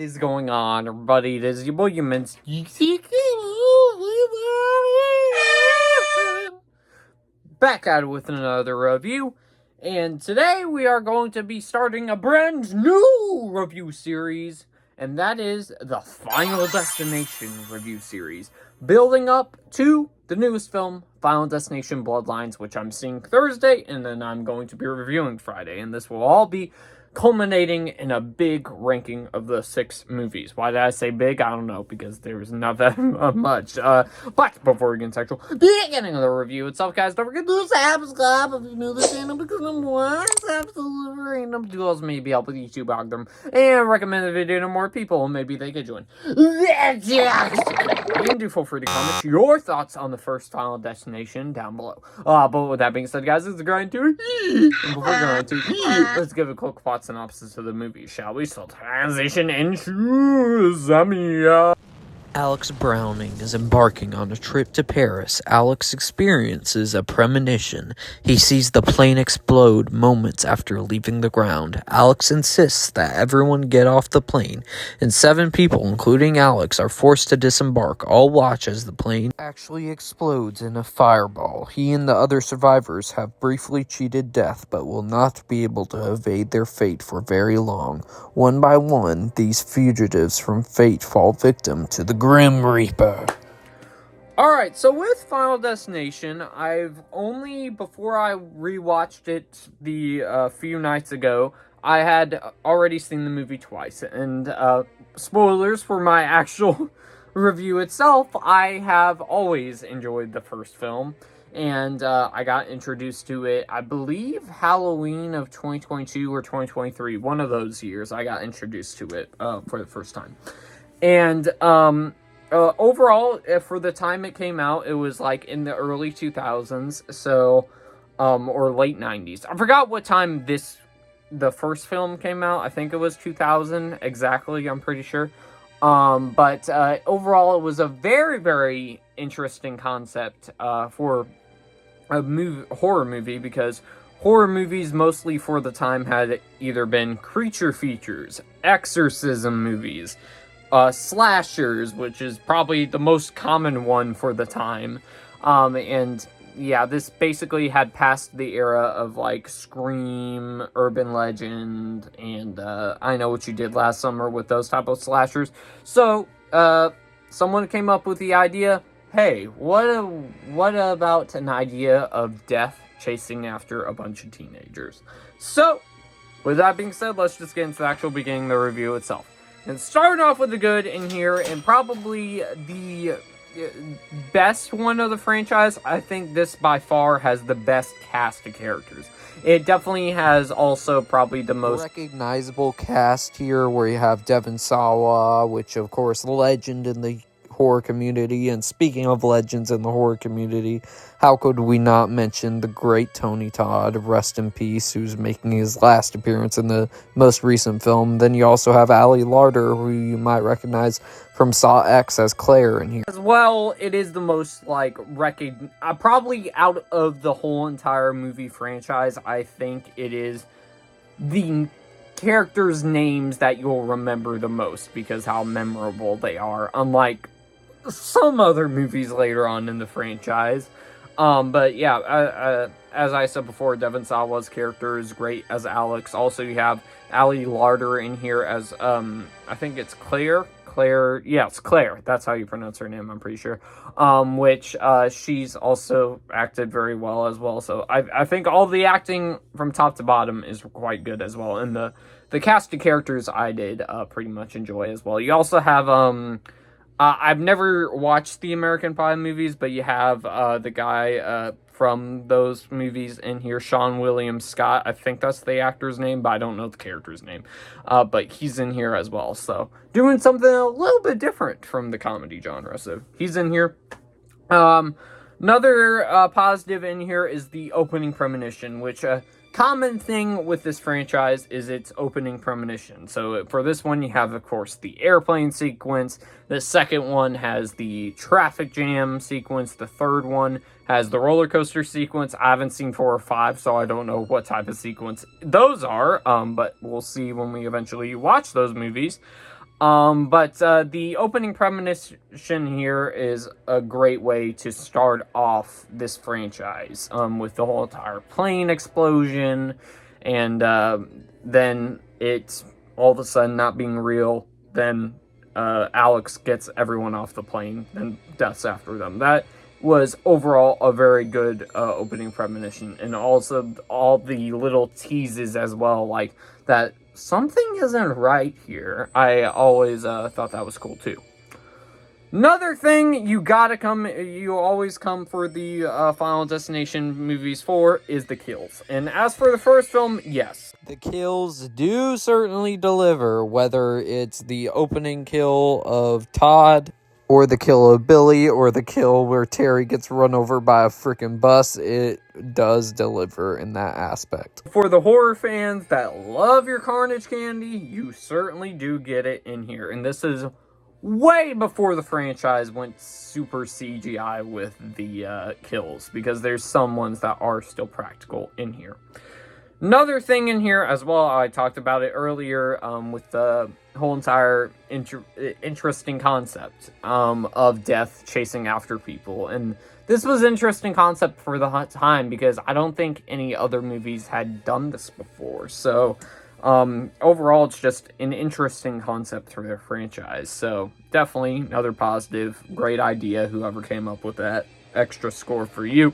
What is going on, everybody? It is your boy, Humans. Back at it with another review. And today we are going to be starting a brand new review series. And that is the Final Destination review series. Building up to the newest film, Final Destination Bloodlines, which I'm seeing Thursday. And then I'm going to be reviewing Friday. And this will all be culminating in a big ranking of the 6 movies. Why did I say big? I don't know, because there's not that much. But before we get into actual beginning of the review itself, guys, don't forget to subscribe if you're new to the channel, because I'm absolutely random duels may be help with YouTube algorithm and recommend the video to more people, and maybe they could join. You can feel free to comment your thoughts on the first Final Destination down below. But with that being said, guys, let's grind to and before going to let's give a quick plot synopsis of the movie, shall we? So transition into Zamia. Alex Browning is embarking on a trip to Paris. Alex experiences a premonition. He sees the plane explode moments after leaving the ground. Alex insists that everyone get off the plane, and 7 people, including Alex, are forced to disembark. All watch as the plane actually explodes in a fireball. He and the other survivors have briefly cheated death, but will not be able to evade their fate for very long. One by one, these fugitives from fate fall victim to the Grim Reaper. Alright, so with Final Destination, I've only, before I rewatched it the few nights ago, I had already seen the movie twice, and spoilers for my actual review itself, I have always enjoyed the first film, and I got introduced to it, I believe, Halloween of 2022 or 2023, one of those years I got introduced to it for the first time. And overall, for the time it came out, it was like in the early 2000s, so, or late 90s. I forgot what time the first film came out. I think it was 2000 exactly, I'm pretty sure. But overall, it was a very, very interesting concept for a horror movie, because horror movies mostly for the time had either been creature features, exorcism movies, slashers, which is probably the most common one for the time, and yeah, this basically had passed the era of like Scream, Urban Legend, and I Know What You Did Last Summer with those type of slashers. So someone came up with the idea, hey, what about an idea of death chasing after a bunch of teenagers? So with that being said, let's just get into the actual beginning of the review itself. And starting off with the good in here, and probably the best one of the franchise, I think this by far has the best cast of characters. It definitely has also probably the most recognizable cast here, where you have Devon Sawa, which of course, legend in the horror community. And speaking of legends in the horror community, how could we not mention the great Tony Todd, rest in peace, who's making his last appearance in the most recent film. Then you also have Ali Larter, who you might recognize from Saw X as Claire in here. As well, it is the most, like, probably out of the whole entire movie franchise, I think it is the characters' names that you'll remember the most, because how memorable they are, unlike some other movies later on in the franchise. But yeah, as I said before, Devon Sawa's character is great as Alex. Also, you have Ali Larter in here as, I think it's Claire. Yeah, it's Claire. That's how you pronounce her name, I'm pretty sure. Which, she's also acted very well as well. So I think all the acting from top to bottom is quite good as well. And the cast of characters I did, pretty much enjoy as well. You also have, I've never watched the American Pie movies, but you have the guy from those movies in here, Sean William Scott. I think that's the actor's name, but I don't know the character's name. But he's in here as well, so doing something a little bit different from the comedy genre. So he's in here. Another positive in here is the opening premonition, which common thing with this franchise is its opening premonition. So for this one, you have, of course, the airplane sequence. The second one has the traffic jam sequence. The third one has the roller coaster sequence. I haven't seen 4 or 5, so I don't know what type of sequence those are, but we'll see when we eventually watch those movies. But the opening premonition here is a great way to start off this franchise, with the whole entire plane explosion, and then it's all of a sudden not being real. Then Alex gets everyone off the plane, then deaths after them. That was overall a very good opening premonition, and also all the little teases as well, like that something isn't right here. I always thought that was cool too. Another thing you always come for the Final Destination movies for is the kills. And as for the first film, yes. The kills do certainly deliver, whether it's the opening kill of Todd, or the kill of Billy, or the kill where Terry gets run over by a freaking bus. It does deliver in that aspect. For the horror fans that love your carnage candy, you certainly do get it in here. And this is way before the franchise went super CGI with the kills, because there's some ones that are still practical in here. Another thing in here as well, I talked about it earlier, with the whole entire interesting concept of death chasing after people. And this was an interesting concept for the time, because I don't think any other movies had done this before. So overall, it's just an interesting concept for their franchise. So definitely another positive, great idea, whoever came up with that. Extra score for you.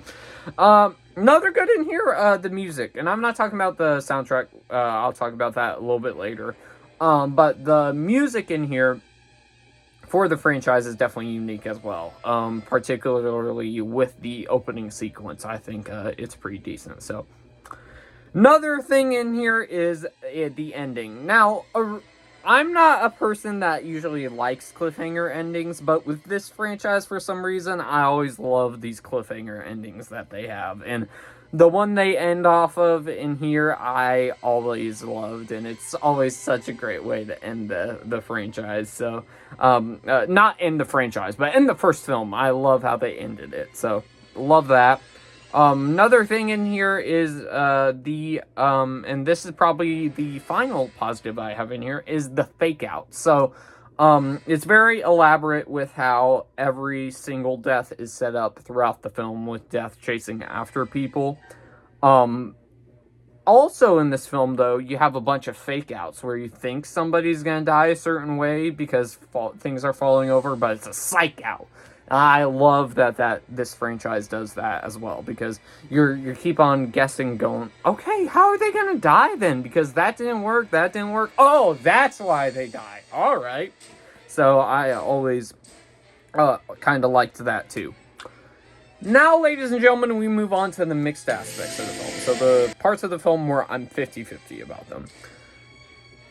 Another good in here, the music. And I'm not talking about the soundtrack. I'll talk about that a little bit later. But the music in here for the franchise is definitely unique as well. Particularly with the opening sequence. I think it's pretty decent. So another thing in here is the ending. Now, I'm not a person that usually likes cliffhanger endings, but with this franchise, for some reason, I always love these cliffhanger endings that they have. And the one they end off of in here, I always loved, and it's always such a great way to end the franchise. So, not in the franchise, but in the first film, I love how they ended it. So, love that. Another thing in here is, and this is probably the final positive I have in here, is the fake out. So, it's very elaborate with how every single death is set up throughout the film, with death chasing after people. Also in this film, though, you have a bunch of fake outs where you think somebody's gonna die a certain way because things are falling over, but it's a psych out. I love that this franchise does that as well, because you keep on guessing, going, okay, how are they gonna die then? Because that didn't work. Oh, that's why they die. All right. So I always kind of liked that too. Now, ladies and gentlemen, we move on to the mixed aspects of the film. So the parts of the film where I'm 50-50 about them.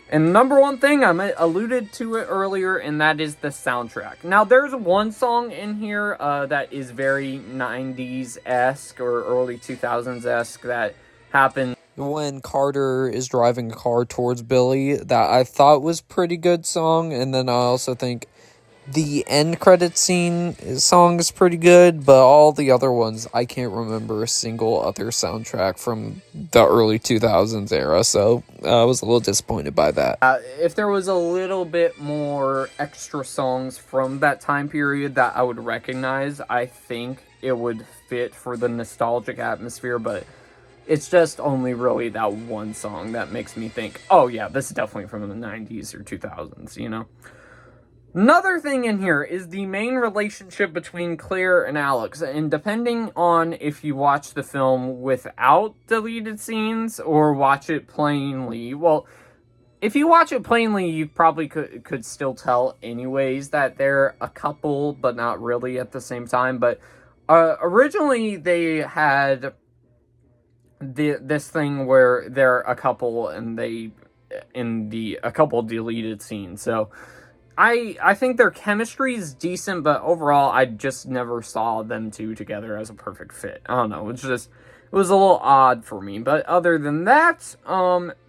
And number one thing, I alluded to it earlier, and that is the soundtrack. Now, there's one song in here that is very 90s-esque or early 2000s-esque that happened When Carter is driving a car towards Billy, that I thought was pretty good song. And then I also think the end credit scene song is pretty good, but all the other ones, I can't remember a single other soundtrack from the early 2000s era, so I was a little disappointed by that. If there was a little bit more extra songs from that time period that I would recognize, I think it would fit for the nostalgic atmosphere, but it's just only really that one song that makes me think, oh yeah, this is definitely from the 90s or 2000s, you know? Another thing in here is the main relationship between Claire and Alex, and depending on if you watch the film without deleted scenes or watch it plainly, well, if you watch it plainly, you probably could still tell anyways that they're a couple, but not really at the same time. But originally they had this thing where they're a couple, and a couple deleted scenes. So I think their chemistry is decent, but overall, I just never saw them two together as a perfect fit. I don't know, it was a little odd for me. But other than that,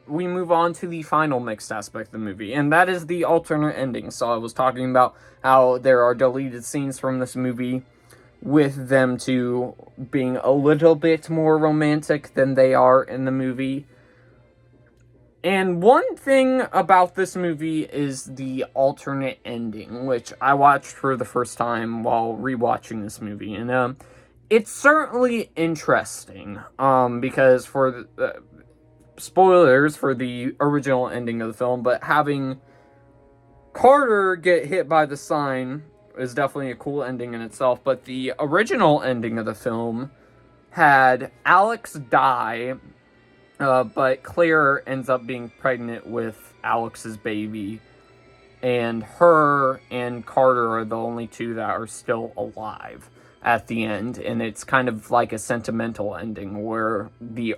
we move on to the final mixed aspect of the movie, and that is the alternate ending. So I was talking about how there are deleted scenes from this movie with them two being a little bit more romantic than they are in the movie. And one thing about this movie is the alternate ending, which I watched for the first time while rewatching this movie. And it's certainly interesting, because for the spoilers for the original ending of the film, but having Carter get hit by the sign is definitely a cool ending in itself. But the original ending of the film had Alex die, but Claire ends up being pregnant with Alex's baby, and her and Carter are the only two that are still alive at the end. And it's kind of like a sentimental ending, where the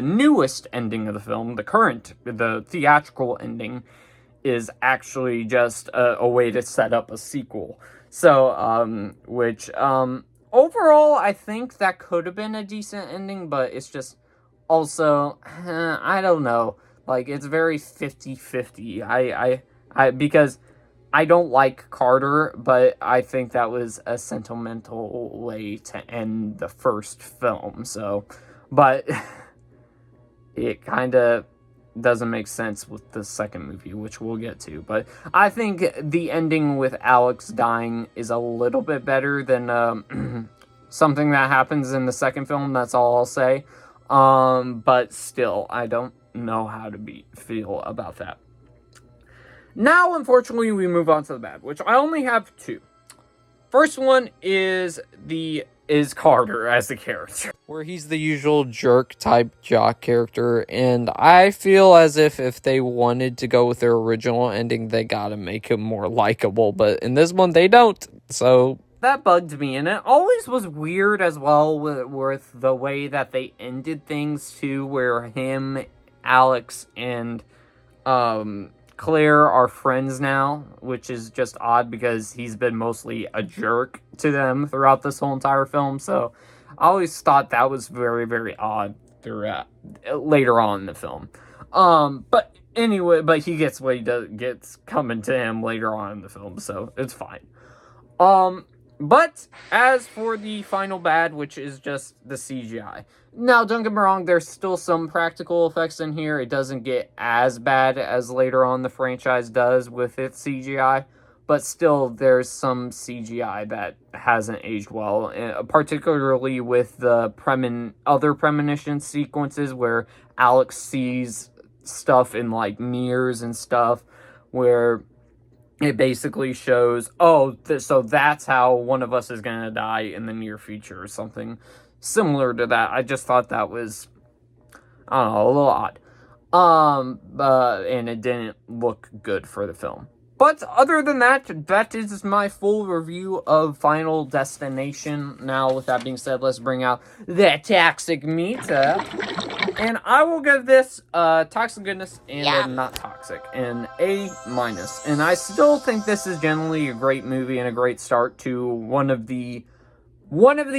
newest ending of the film, the theatrical ending, is actually just a way to set up a sequel. So, overall, I think that could have been a decent ending, but it's just also, I don't know. Like, it's very 50-50. Because I don't like Carter, but I think that was a sentimental way to end the first film. So, but it kind of doesn't make sense with the second movie, which we'll get to. But I think the ending with Alex dying is a little bit better than something that happens in the second film. That's all I'll say. But still, I don't know how to feel about that. Now, unfortunately, we move on to the bad, which I only have two. First one is Carter as the character, where he's the usual jerk type jock character, and I feel as if they wanted to go with their original ending, they gotta make him more likable, but in this one they don't, so that bugged me. And it always was weird as well with the way that they ended things too, where him, Alex, and Claire are friends now, which is just odd because he's been mostly a jerk to them throughout this whole entire film. So I always thought that was very, very odd throughout later on in the film. But anyway, but he gets what he gets coming to him later on in the film, so it's fine. But as for the final bad, which is just the CGI. Now, don't get me wrong, there's still some practical effects in here. It doesn't get as bad as later on the franchise does with its CGI. But still, there's some CGI that hasn't aged well. Particularly with the other premonition sequences where Alex sees stuff in, like, mirrors and stuff. Where it basically shows, so that's how one of us is going to die in the near future or something similar to that. I just thought that was, I don't know, a little odd. And it didn't look good for the film. But other than that, that is my full review of Final Destination. Now, with that being said, let's bring out the toxic meter. And I will give this Toxic Goodness and a Not Toxic an A-. And I still think this is generally a great movie and a great start to one of the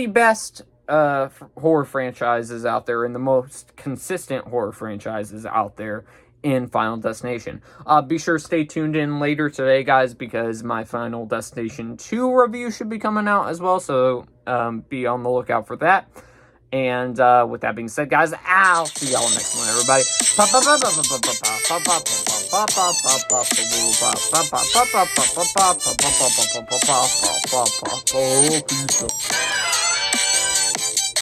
best horror franchises out there and the most consistent horror franchises out there in Final Destination. Be sure to stay tuned in later today, guys, because my Final Destination 2 review should be coming out as well, so be on the lookout for that. And with that being said, guys, I'll see y'all next one, everybody. Peace out.